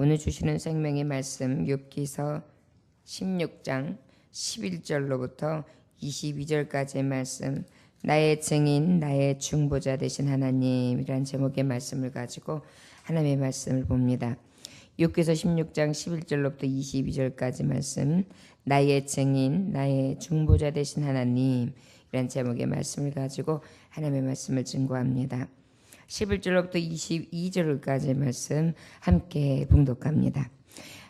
오늘 주시는 생명의 말씀 욥기서 16장 11절로부터 22절까지의 말씀, 나의 증인 나의 중보자 되신 하나님이란 제목의 말씀을 가지고 하나님의 말씀을 봅니다. 욥기서 16장 11절로부터 22절까지 말씀, 나의 증인 나의 중보자 되신 하나님이란 제목의 말씀을 가지고 하나님의 말씀을 증거합니다. 11절로부터 22절까지의 말씀 함께 봉독합니다.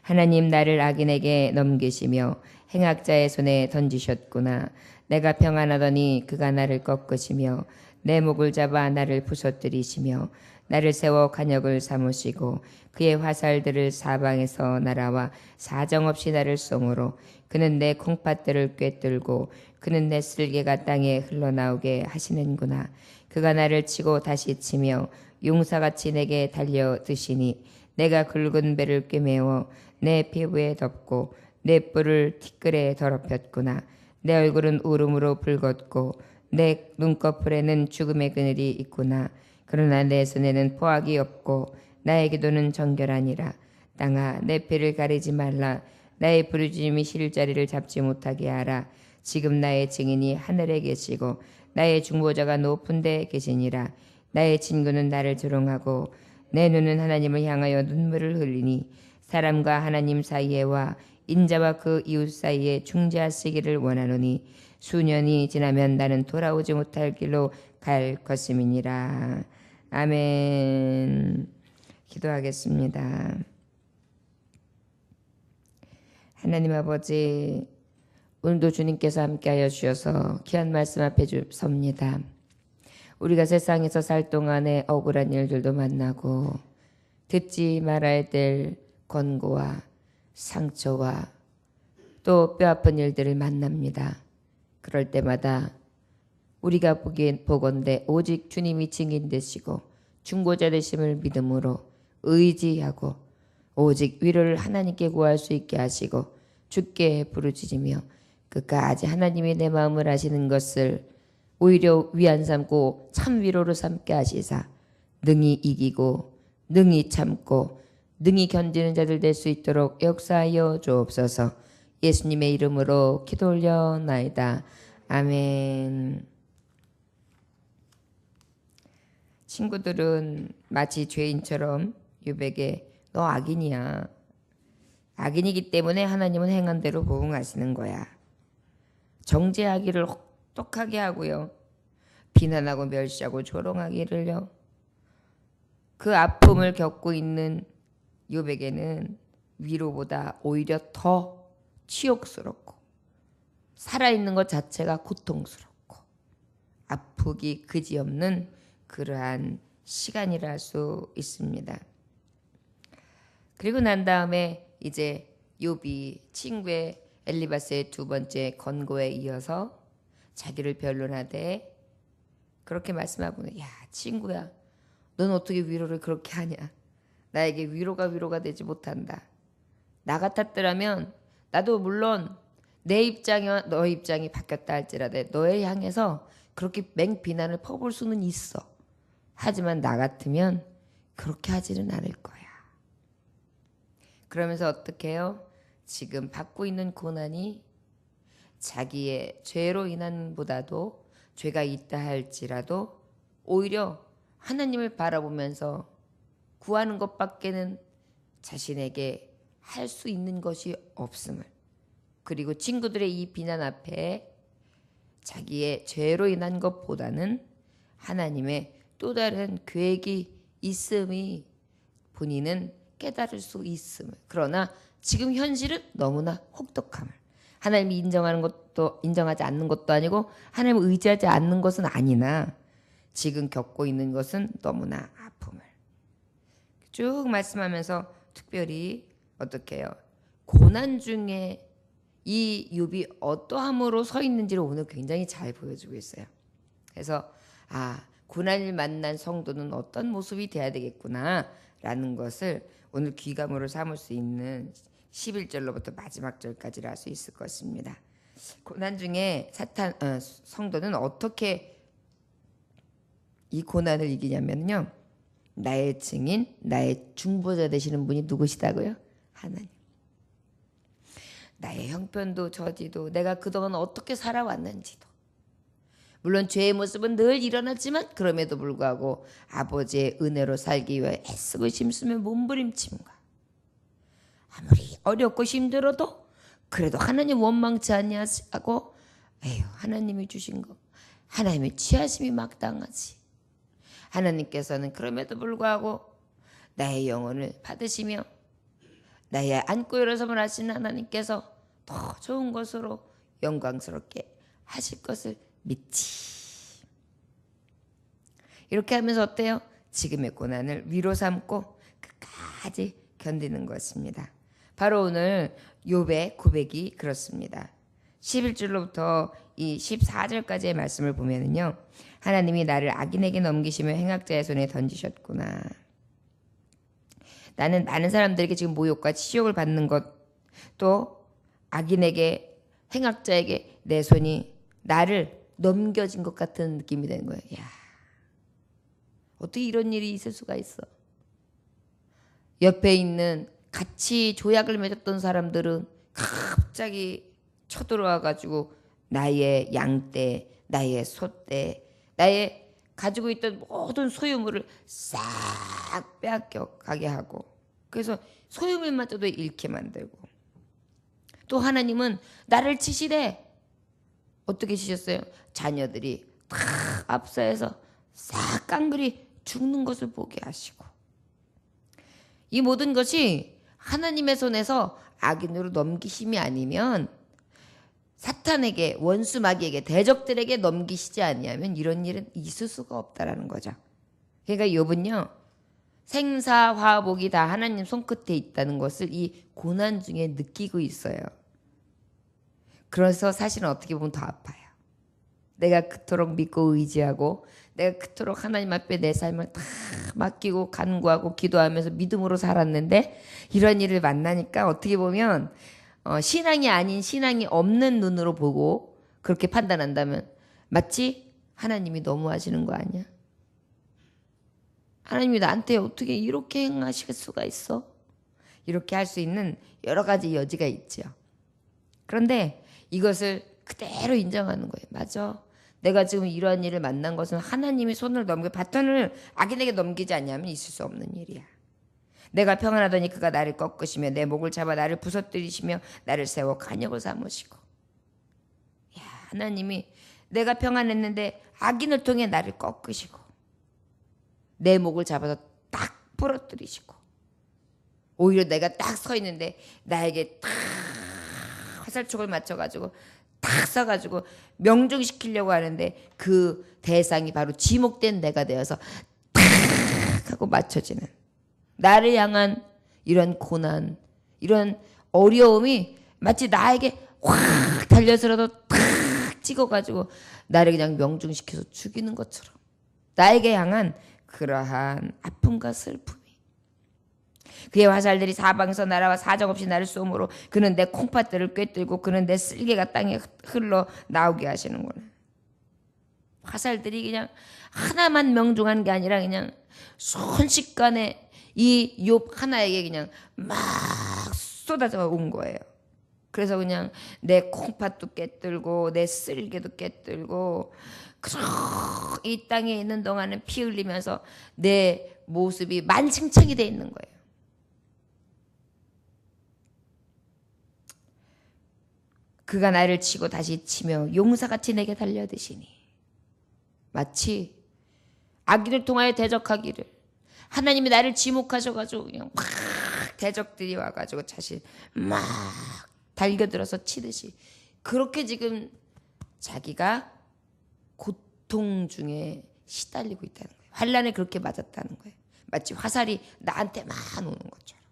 하나님, 나를 악인에게 넘기시며 행악자의 손에 던지셨구나. 내가 평안하더니 그가 나를 꺾으시며 내 목을 잡아 나를 부서뜨리시며 나를 세워 간역을 삼으시고 그의 화살들을 사방에서 날아와 사정없이 나를 쏘므로 그는 내 콩팥들을 꿰뚫고 그는 내 쓸개가 땅에 흘러나오게 하시는구나. 그가 나를 치고 다시 치며 용사같이 내게 달려드시니 내가 굵은 배를 꿰매어 내 피부에 덮고 내 뿔을 티끌에 더럽혔구나. 내 얼굴은 울음으로 붉었고 내 눈꺼풀에는 죽음의 그늘이 있구나. 그러나 내 손에는 포악이 없고 나의 기도는 정결하니라. 땅아, 내 피를 가리지 말라. 나의 부르짖음이 쉴 자리를 잡지 못하게 하라. 지금 나의 증인이 하늘에 계시고 나의 중보자가 높은 데 계시니라. 나의 친구는 나를 조롱하고 내 눈은 하나님을 향하여 눈물을 흘리니 사람과 하나님 사이에와 인자와 그 이웃 사이에 중재하시기를 원하노니 수년이 지나면 나는 돌아오지 못할 길로 갈 것임이니라. 아멘. 기도하겠습니다. 하나님 아버지, 오늘도 주님께서 함께하여 주셔서 귀한 말씀 앞에 섭니다. 우리가 세상에서 살 동안에 억울한 일들도 만나고 듣지 말아야 될 권고와 상처와 또 뼈아픈 일들을 만납니다. 그럴 때마다 우리가 보건대 오직 주님이 증인 되시고 중보자 되심을 믿음으로 의지하고 오직 위로를 하나님께 구할 수 있게 하시고 주께 부르짖으며 끝까지 하나님이 내 마음을 아시는 것을 오히려 위안 삼고 참 위로로 삼게 하시사 능히 이기고 능히 참고 능히 견디는 자들 될 수 있도록 역사하여 주옵소서. 예수님의 이름으로 기도 올려나이다. 아멘. 친구들은 마치 죄인처럼 욥에게 너 악인이야. 악인이기 때문에 하나님은 행한 대로 보응하시는 거야. 정죄하기를 혹독하게 하고요. 비난하고 멸시하고 조롱하기를요. 그 아픔을 겪고 있는 욥에게는 위로보다 오히려 더 치욕스럽고 살아있는 것 자체가 고통스럽고 아프기 그지없는 그러한 시간이라 할 수 있습니다. 그리고 난 다음에 이제 욥이 친구의 엘리바스의 두 번째 권고에 이어서 자기를 변론하되 그렇게 말씀하고는 야 친구야, 넌 어떻게 위로를 그렇게 하냐. 나에게 위로가 되지 못한다. 나 같았더라면 나도 물론 내 입장이와 너의 입장이 바뀌었다 할지라도 너에 향해서 그렇게 맹비난을 퍼볼 수는 있어. 하지만 나 같으면 그렇게 하지는 않을 거야. 그러면서 어떻게 해요? 지금 받고 있는 고난이 자기의 죄로 인한 보다도 죄가 있다 할지라도 오히려 하나님을 바라보면서 구하는 것밖에는 자신에게 할 수 있는 것이 없음을, 그리고 친구들의 이 비난 앞에 자기의 죄로 인한 것보다는 하나님의 또 다른 계획이 있음이 본인은 깨달을 수 있음을, 그러나 지금 현실은 너무나 혹독함을, 하나님이 인정하는 것도 인정하지 않는 것도 아니고 하나님을 의지하지 않는 것은 아니나 지금 겪고 있는 것은 너무나 아픔을 쭉 말씀하면서 특별히 어떻게 해요? 고난 중에 이 욥이 어떠함으로 서 있는지를 오늘 굉장히 잘 보여주고 있어요. 그래서 고난을 만난 성도는 어떤 모습이 돼야 되겠구나 라는 것을 오늘 귀감으로 삼을 수 있는 11절로부터 마지막 절까지를 알 수 있을 것입니다. 고난 중에 성도는 어떻게 이 고난을 이기냐면요, 나의 증인, 나의 중보자 되시는 분이 누구시다고요? 하나님. 나의 형편도 저지도 내가 그동안 어떻게 살아왔는지도 물론 죄의 모습은 늘 일어났지만 그럼에도 불구하고 아버지의 은혜로 살기 위해 애쓰고 힘쓰며 몸부림침과 아무리 어렵고 힘들어도 그래도 하나님 원망치 아니하고 에휴 하나님이 주신 거 하나님의 취하심이 마땅하지. 하나님께서는 그럼에도 불구하고 나의 영혼을 받으시며 나의 안고 일어섬을 하시는 하나님께서 더 좋은 것으로 영광스럽게 하실 것을 믿지. 이렇게 하면서 어때요? 지금의 고난을 위로 삼고 끝까지 견디는 것입니다. 바로 오늘 욥의 고백이 그렇습니다. 11절로부터 이 14절까지의 말씀을 보면은요. 하나님이 나를 악인에게 넘기시며 행악자의 손에 던지셨구나. 나는 많은 사람들에게 지금 모욕과 치욕을 받는 것, 또 악인에게 행악자에게 내 손이 나를 넘겨진 것 같은 느낌이 되는 거예요. 야, 어떻게 이런 일이 있을 수가 있어? 옆에 있는 같이 조약을 맺었던 사람들은 갑자기 쳐들어와가지고 나의 양떼, 나의 소떼, 나의 가지고 있던 모든 소유물을 싹 빼앗겨 가게 하고 그래서 소유물마저도 잃게 만들고 또 하나님은 나를 치시되 어떻게 치셨어요? 자녀들이 다 앞서에서 싹 깡그리 죽는 것을 보게 하시고 이 모든 것이 하나님의 손에서 악인으로 넘기심이 아니면 사탄에게 원수 마귀에게 대적들에게 넘기시지 아니하면 이런 일은 있을 수가 없다라는 거죠. 그러니까 욥은요. 생사화복이 다 하나님 손끝에 있다는 것을 이 고난 중에 느끼고 있어요. 그래서 사실은 어떻게 보면 더 아파요. 내가 그토록 믿고 의지하고 내가 그토록 하나님 앞에 내 삶을 다 맡기고 간구하고 기도하면서 믿음으로 살았는데 이런 일을 만나니까 어떻게 보면 신앙이 아닌 신앙이 없는 눈으로 보고 그렇게 판단한다면 마치 하나님이 너무하시는 거 아니야? 하나님이 나한테 어떻게 이렇게 행하실 수가 있어? 이렇게 할 수 있는 여러 가지 여지가 있죠. 그런데 이것을 그대로 인정하는 거예요. 맞아. 내가 지금 이러한 일을 만난 것은 하나님이 손을 넘겨 바톤을 악인에게 넘기지 않냐면 있을 수 없는 일이야. 내가 평안하더니 그가 나를 꺾으시며 내 목을 잡아 나를 부서뜨리시며 나를 세워 간역을 삼으시고 야, 하나님이 내가 평안했는데 악인을 통해 나를 꺾으시고 내 목을 잡아서 딱 부러뜨리시고 오히려 내가 딱 서 있는데 나에게 딱 화살촉을 맞춰가지고 딱 써가지고 명중시키려고 하는데 그 대상이 바로 지목된 내가 되어서 딱 하고 맞춰지는 나를 향한 이런 고난, 이런 어려움이 마치 나에게 확 달려서라도 탁 찍어가지고 나를 그냥 명중시켜서 죽이는 것처럼 나에게 향한 그러한 아픔과 슬픔이 그의 화살들이 사방에서 날아와 사정없이 나를 쏘므로 그는 내 콩팥들을 꿰뚫고 그는 내 쓸개가 땅에 흘러 나오게 하시는구나. 화살들이 그냥 하나만 명중한 게 아니라 그냥 순식간에 이 욥 하나에게 그냥 막 쏟아져 온 거예요. 그래서 그냥 내 콩팥도 깨뚫고 내 쓸개도 깨뚫고 이 땅에 있는 동안은 피 흘리면서 내 모습이 만층창이 돼 있는 거예요. 그가 나를 치고 다시 치며 용사같이 내게 달려드시니 마치 악인을 통하여 대적하기를 하나님이 나를 지목하셔가지고 그냥 막 대적들이 와가지고 자신 막 달겨들어서 치듯이 그렇게 지금 자기가 고통 중에 시달리고 있다는 거예요. 환난에 그렇게 맞았다는 거예요. 마치 화살이 나한테 막 오는 것처럼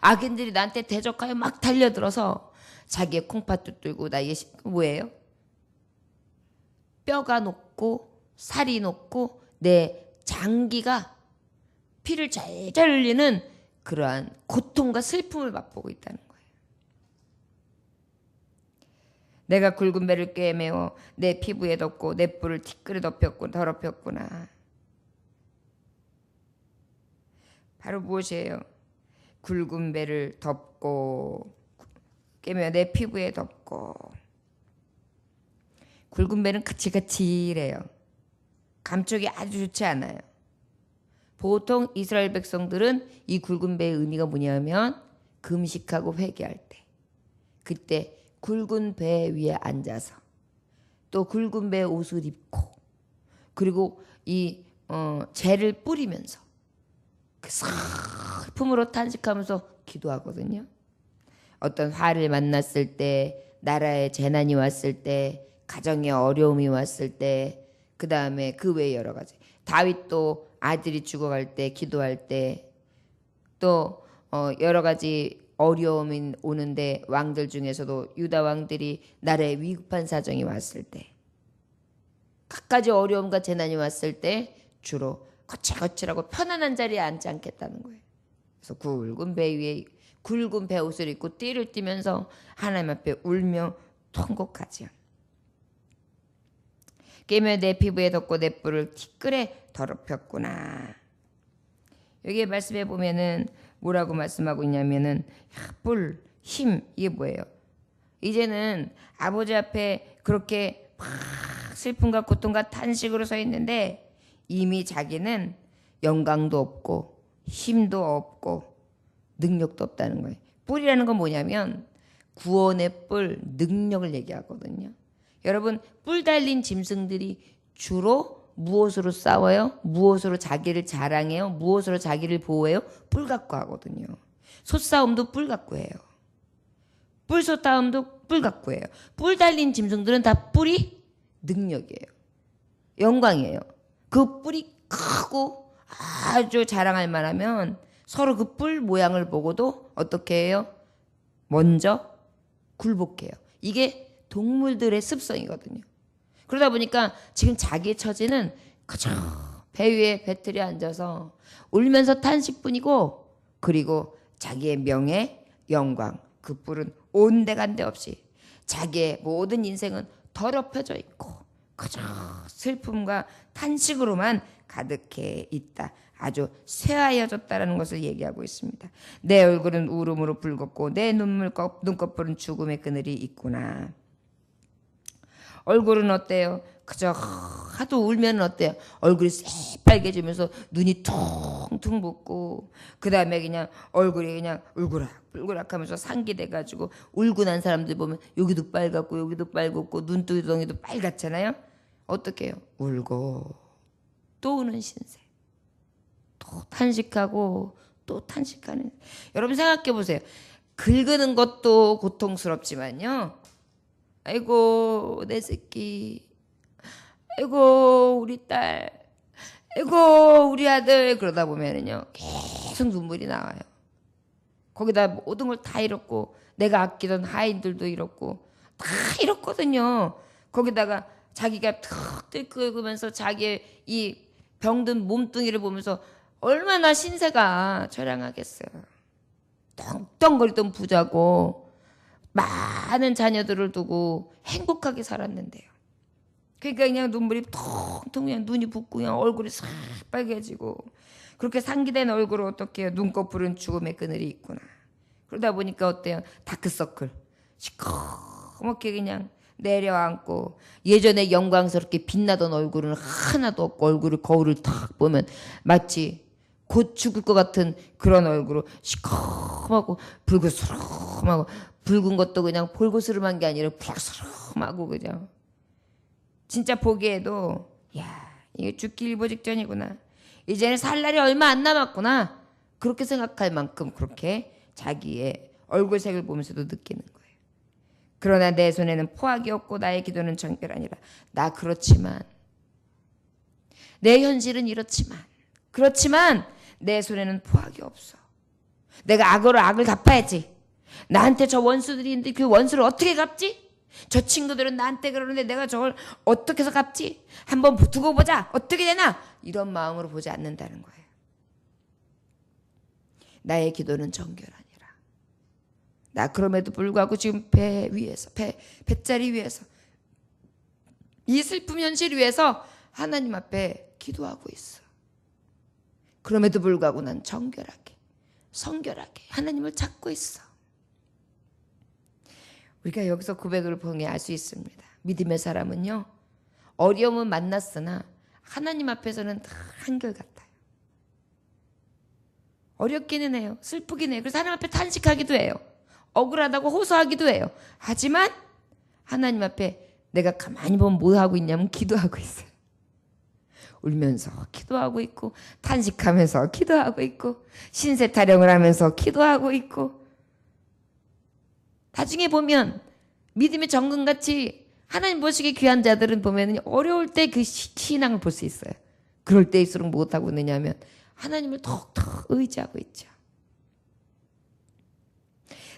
악인들이 나한테 대적하여 막 달려들어서 자기의 콩팥도 뚫고 나의 뭐예요? 뼈가 녹고 살이 녹고 내 장기가 피를 잘잘 흘리는 그러한 고통과 슬픔을 맛보고 있다는 거예요. 내가 굵은 배를 꿰매어 내 피부에 덮고 내 뿔을 티끌에 더럽혔구나. 바로 무엇이에요? 굵은 배를 덮고 깨며 내 피부에 덮고. 굵은 배는 거칠거칠해요. 감촉이 아주 좋지 않아요. 보통 이스라엘 백성들은 이 굵은 배의 의미가 뭐냐면 금식하고 회개할 때, 그때 굵은 배 위에 앉아서 또 굵은 배 옷을 입고 그리고 이 재를 뿌리면서 그 슬픔으로 탄식하면서 기도하거든요. 어떤 화를 만났을 때, 나라에 재난이 왔을 때, 가정에 어려움이 왔을 때, 그 다음에 그 외에 여러 가지. 다윗도 아들이 죽어갈 때 기도할 때, 또 여러 가지 어려움이 오는데 왕들 중에서도 유다 왕들이 나라에 위급한 사정이 왔을 때, 갖가지 어려움과 재난이 왔을 때 주로 거칠거칠하고 편안한 자리에 앉지 않겠다는 거예요. 그래서 굵은 배 위에 굵은 배 옷을 입고 띠를 띠면서 하나님 앞에 울며 통곡하지요. 깨며 내 피부에 덮고 내 뿔을 티끌에 더럽혔구나. 여기에 말씀해 보면은 뭐라고 말씀하고 있냐면은 뿔, 힘, 이게 뭐예요? 이제는 아버지 앞에 그렇게 막 슬픔과 고통과 탄식으로 서 있는데 이미 자기는 영광도 없고 힘도 없고 능력도 없다는 거예요. 뿔이라는 건 뭐냐면 구원의 뿔, 능력을 얘기하거든요. 여러분, 뿔 달린 짐승들이 주로 무엇으로 싸워요? 무엇으로 자기를 자랑해요? 무엇으로 자기를 보호해요? 뿔 갖고 하거든요. 소싸움도 뿔 갖고 해요. 뿔소 싸움도 뿔 갖고 해요. 뿔 달린 짐승들은 다 뿔이 능력이에요. 영광이에요. 그 뿔이 크고 아주 자랑할 만하면 서로 그 뿔 모양을 보고도 어떻게 해요? 먼저 굴복해요. 이게 동물들의 습성이거든요. 그러다 보니까 지금 자기의 처지는 그저 배 위에 배틀에 앉아서 울면서 탄식뿐이고, 그리고 자기의 명예, 영광, 그 뿔은 온데간데 없이 자기의 모든 인생은 더럽혀져 있고 그저 슬픔과 탄식으로만 가득해 있다. 아주 쇠하여졌다라는 것을 얘기하고 있습니다. 내 얼굴은 울음으로 붉었고 내 눈꺼풀은 죽음의 그늘이 있구나. 얼굴은 어때요? 그저 하도 울면 어때요? 얼굴이 새빨개지면서 눈이 퉁퉁 붓고, 그 다음에 그냥 얼굴이 그냥 울그락 하면서 상기돼가지고 울고 난 사람들 보면 여기도 빨갛고 여기도 빨갛고 눈두덩이도 빨갛잖아요. 어떻게 해요? 울고 또 우는 신세, 또 탄식하고 또 탄식하는. 여러분 생각해 보세요. 긁는 것도 고통스럽지만요, 아이고 내 새끼, 아이고 우리 딸, 아이고 우리 아들, 그러다 보면은요 계속 눈물이 나와요. 거기다 모든 걸 다 잃었고, 내가 아끼던 하인들도 잃었고 다 잃었거든요. 거기다가 자기가 턱 들끓으면서 자기의 이 병든 몸뚱이를 보면서 얼마나 신세가 처량하겠어요. 떵떵거리던 부자고 많은 자녀들을 두고 행복하게 살았는데요. 그러니까 그냥 눈물이 텅텅, 그냥 눈이 붓고 그냥 얼굴이 싹 빨개지고, 그렇게 상기된 얼굴을 어떻게 해요? 눈꺼풀은 죽음의 그늘이 있구나. 그러다 보니까 어때요? 다크서클 시커멓게 그냥 내려앉고, 예전에 영광스럽게 빛나던 얼굴은 하나도 없고, 얼굴을 거울을 탁 보면 마치 곧 죽을 것 같은 그런 얼굴로 시커멓고 불그스름하고, 붉은 것도 그냥 볼고스름한 게 아니라 불그스름하고, 그냥 진짜 보기에도 야, 이게 죽기 일보 직전이구나, 이제는 살 날이 얼마 안 남았구나, 그렇게 생각할 만큼 그렇게 자기의 얼굴색을 보면서도 느끼는 거예요. 그러나 내 손에는 포악이 없고 나의 기도는 정결하니라. 나 그렇지만, 내 현실은 이렇지만, 그렇지만 내 손에는 포악이 없어. 내가 악으로 악을 갚아야지. 나한테 저 원수들이 있는데 그 원수를 어떻게 갚지? 저 친구들은 나한테 그러는데 내가 저걸 어떻게 해서 갚지? 한번 두고 보자. 어떻게 되나? 이런 마음으로 보지 않는다는 거예요. 나의 기도는 정결하니라. 나 그럼에도 불구하고 지금 배 위에서, 배짜리 위에서, 이 슬픔 현실 위에서 하나님 앞에 기도하고 있어. 그럼에도 불구하고 난 정결하게 성결하게 하나님을 찾고 있어. 우리가 여기서 고백을 보면 알 수 있습니다. 믿음의 사람은요, 어려움은 만났으나 하나님 앞에서는 다 한결같아요. 어렵기는 해요. 슬프긴 해요. 그래서 하나님 앞에 탄식하기도 해요. 억울하다고 호소하기도 해요. 하지만 하나님 앞에 내가 가만히 보면 뭐 하고 있냐면 기도하고 있어요. 울면서 기도하고 있고, 탄식하면서 기도하고 있고, 신세 타령을 하면서 기도하고 있고, 나중에 보면 믿음의 정금같이 하나님 보시기에 귀한 자들은 보면 어려울 때 그 신앙을 볼 수 있어요. 그럴 때일수록 못하고 있느냐면 하나님을 톡톡 의지하고 있죠.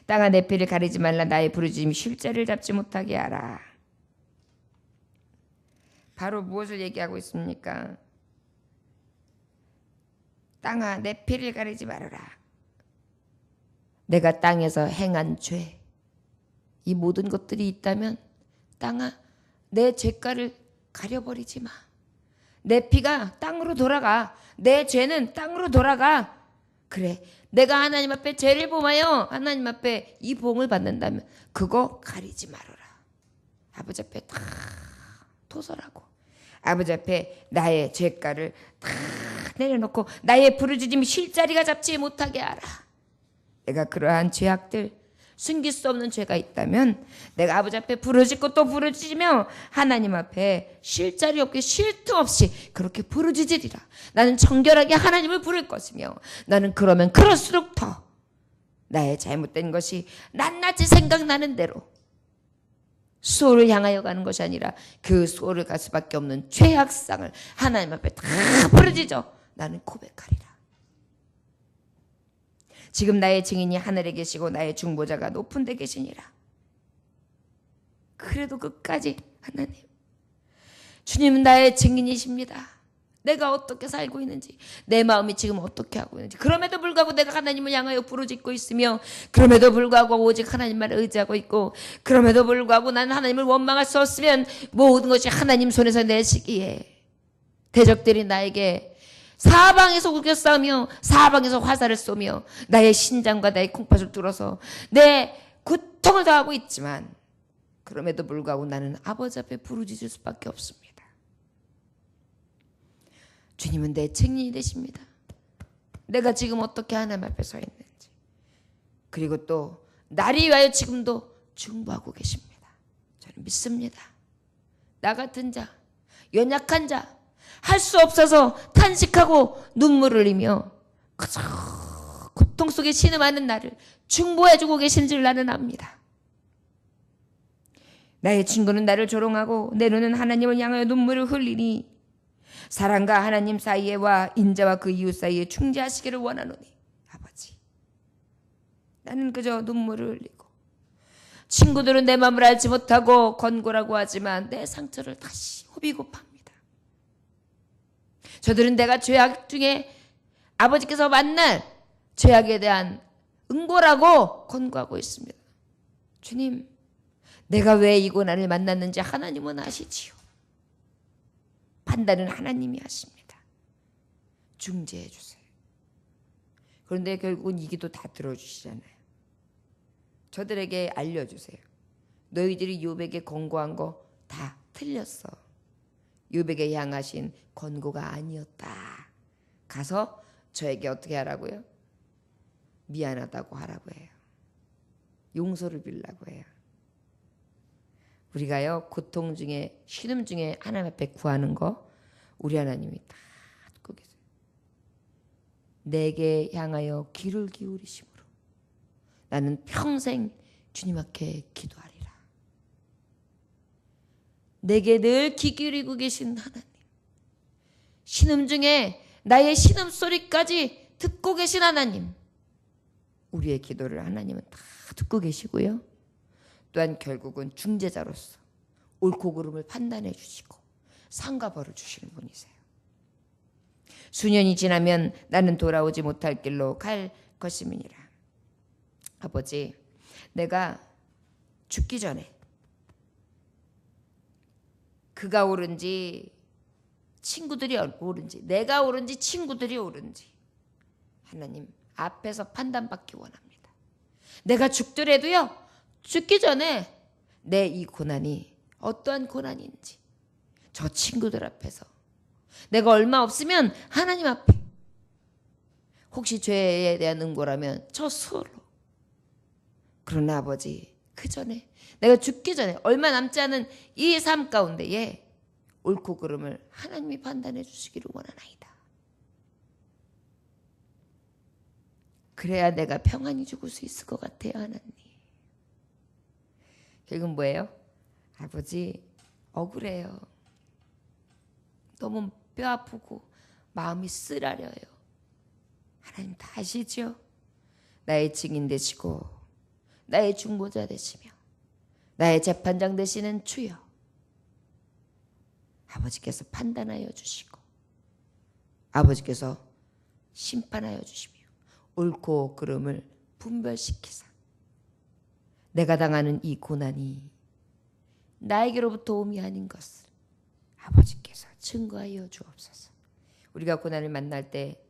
땅아 내 피를 가리지 말라. 나의 부르짖음이 쉴 자리를 잡지 못하게 하라. 바로 무엇을 얘기하고 있습니까? 땅아 내 피를 가리지 말아라. 내가 땅에서 행한 죄, 이 모든 것들이 있다면 땅아 내 죄가를 가려버리지 마. 내 피가 땅으로 돌아가. 내 죄는 땅으로 돌아가. 그래, 내가 하나님 앞에 죄를 범하여 하나님 앞에 이 보응을 받는다면 그거 가리지 말아라. 아버지 앞에 다 토설하고 아버지 앞에 나의 죄가를 다 내려놓고 나의 부르짖음이 쉴 자리가 잡지 못하게 하라. 내가 그러한 죄악들, 숨길 수 없는 죄가 있다면 내가 아버지 앞에 부르짖고 또 부르짖으며 하나님 앞에 쉴 자리 없게 쉴 틈 없이 그렇게 부르짖으리라. 나는 정결하게 하나님을 부를 것이며 나는 그러면 그럴수록 더 나의 잘못된 것이 낱낱이 생각나는 대로 수호를 향하여 가는 것이 아니라 그 수호를 갈 수밖에 없는 죄악상을 하나님 앞에 다 부르짖어 나는 고백하리라. 지금 나의 증인이 하늘에 계시고 나의 중보자가 높은 데 계시니라. 그래도 끝까지 하나님, 주님은 나의 증인이십니다. 내가 어떻게 살고 있는지, 내 마음이 지금 어떻게 하고 있는지, 그럼에도 불구하고 내가 하나님을 향하여 부르짖고 있으며, 그럼에도 불구하고 오직 하나님만 의지하고 있고, 그럼에도 불구하고 나는 하나님을 원망할 수 없으면 모든 것이 하나님 손에서 내시기에 대적들이 나에게 사방에서 우겨 싸우며 사방에서 화살을 쏘며 나의 신장과 나의 콩팥을 뚫어서 내 고통을 당하고 있지만 그럼에도 불구하고 나는 아버지 앞에 부르짖을 수밖에 없습니다. 주님은 내 증인이 되십니다. 내가 지금 어떻게 하나님 앞에 서 있는지, 그리고 또 나를 위하여 지금도 중보하고 계십니다. 저는 믿습니다. 나 같은 자, 연약한 자, 할 수 없어서 탄식하고 눈물을 흘리며 그저 고통 속에 신음하는 나를 중보해주고 계신 줄 나는 압니다. 나의 친구는 나를 조롱하고 내 눈은 하나님을 향하여 눈물을 흘리니 사랑과 하나님 사이에와 인자와 그 이웃 사이에 충지하시기를 원하노니 아버지, 나는 그저 눈물을 흘리고 친구들은 내 마음을 알지 못하고 권고라고 하지만 내 상처를 다시 후비고 팝니다. 저들은 내가 죄악 중에 아버지께서 만날 죄악에 대한 응고라고 권고하고 있습니다. 주님, 내가 왜 이 고난을 만났는지 하나님은 아시지요. 판단은 하나님이 하십니다. 중재해 주세요. 그런데 결국은 이 기도 다 들어주시잖아요. 저들에게 알려주세요. 너희들이 욥에게 권고한 거 다 틀렸어. 욥에게 향하신 권고가 아니었다. 가서 저에게 어떻게 하라고요? 미안하다고 하라고 해요. 용서를 빌라고 해요. 우리가요, 고통 중에, 신음 중에 하나님 앞에 구하는 거 우리 하나님이 다 듣고 계세요. 내게 향하여 귀를 기울이심으로 나는 평생 주님 앞에 기도하리라. 내게 늘 귀 기울이고 계신 하나님, 신음 중에 나의 신음소리까지 듣고 계신 하나님, 우리의 기도를 하나님은 다 듣고 계시고요. 또한 결국은 중재자로서 옳고 그름을 판단해 주시고 상과 벌을 주시는 분이세요. 수년이 지나면 나는 돌아오지 못할 길로 갈 것임이니라. 아버지, 내가 죽기 전에 그가 옳은지 친구들이 옳은지, 내가 옳은지 친구들이 옳은지 하나님 앞에서 판단받기 원합니다. 내가 죽더라도요, 죽기 전에 내 이 고난이 어떠한 고난인지 저 친구들 앞에서 내가 얼마 없으면 하나님 앞에 혹시 죄에 대한 응고라면 저 스스로, 그러나 아버지 그 전에 내가 죽기 전에 얼마 남지 않은 이 삶 가운데에 옳고 그름을 하나님이 판단해 주시기를 원하나이다. 그래야 내가 평안히 죽을 수 있을 것 같아요. 하나님. 결국은 뭐예요? 아버지 억울해요. 너무 뼈 아프고 마음이 쓰라려요. 하나님 다 아시죠? 나의 증인 되시고 나의 중보자 되시며 나의 재판장 되시는 주여, 아버지께서 판단하여 주시고 아버지께서 심판하여 주시며 옳고 그름을 분별시키사 내가 당하는 이 고난이 나에게로부터 옴이 아닌 것을 아버지께서 증거하여 주옵소서. 우리가 고난을 만날 때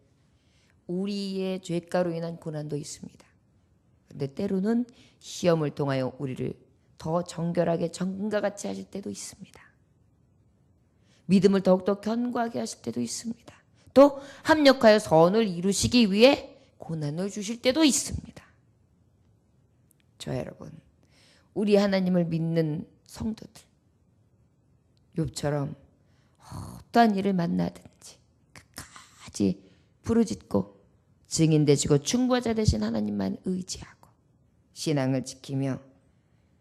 우리의 죄가로 인한 고난도 있습니다. 그런데 때로는 시험을 통하여 우리를 더 정결하게 정금과 같이 하실 때도 있습니다. 믿음을 더욱더 견고하게 하실 때도 있습니다. 또 합력하여 선을 이루시기 위해 고난을 주실 때도 있습니다. 저 여러분, 우리 하나님을 믿는 성도들, 욥처럼 어떠한 일을 만나든지 끝까지 부르짖고 증인 되시고 중보자 되신 하나님만 의지하고 신앙을 지키며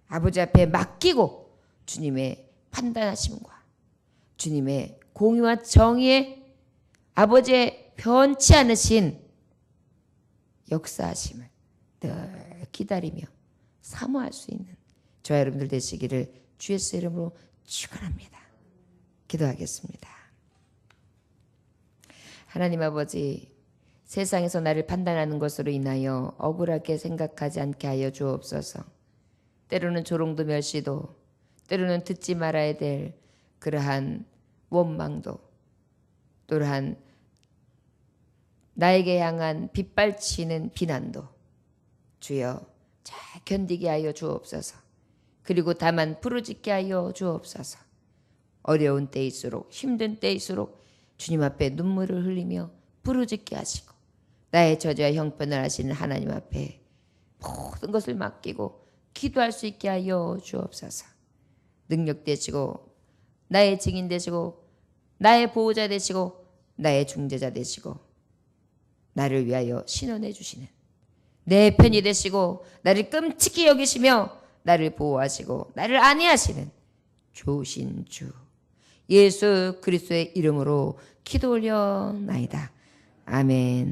아버지 앞에 맡기고 주님의 판단하심과 주님의 공의와 정의에 아버지의 변치 않으신 역사하심을 늘 기다리며 사모할 수 있는 저와 여러분들 되시기를 주 예수의 이름으로 축원합니다. 기도하겠습니다. 하나님 아버지, 세상에서 나를 판단하는 것으로 인하여 억울하게 생각하지 않게 하여 주옵소서. 때로는 조롱도 멸시도, 때로는 듣지 말아야 될 그러한 원망도, 또한 나에게 향한 빗발치는 비난도 주여 잘 견디게 하여 주옵소서. 그리고 다만 부르짖게 하여 주옵소서. 어려운 때일수록, 힘든 때일수록 주님 앞에 눈물을 흘리며 부르짖게 하시고 나의 저주와 형편을 아시는 하나님 앞에 모든 것을 맡기고 기도할 수 있게 하여 주옵소서. 능력 되시고 나의 증인 되시고 나의 보호자 되시고 나의 중재자 되시고 나를 위하여 신원해 주시는 내 편이 되시고 나를 끔찍히 여기시며 나를 보호하시고 나를 안위하시는 좋으신 주 예수 그리스도의 이름으로 기도 올려나이다. 아멘.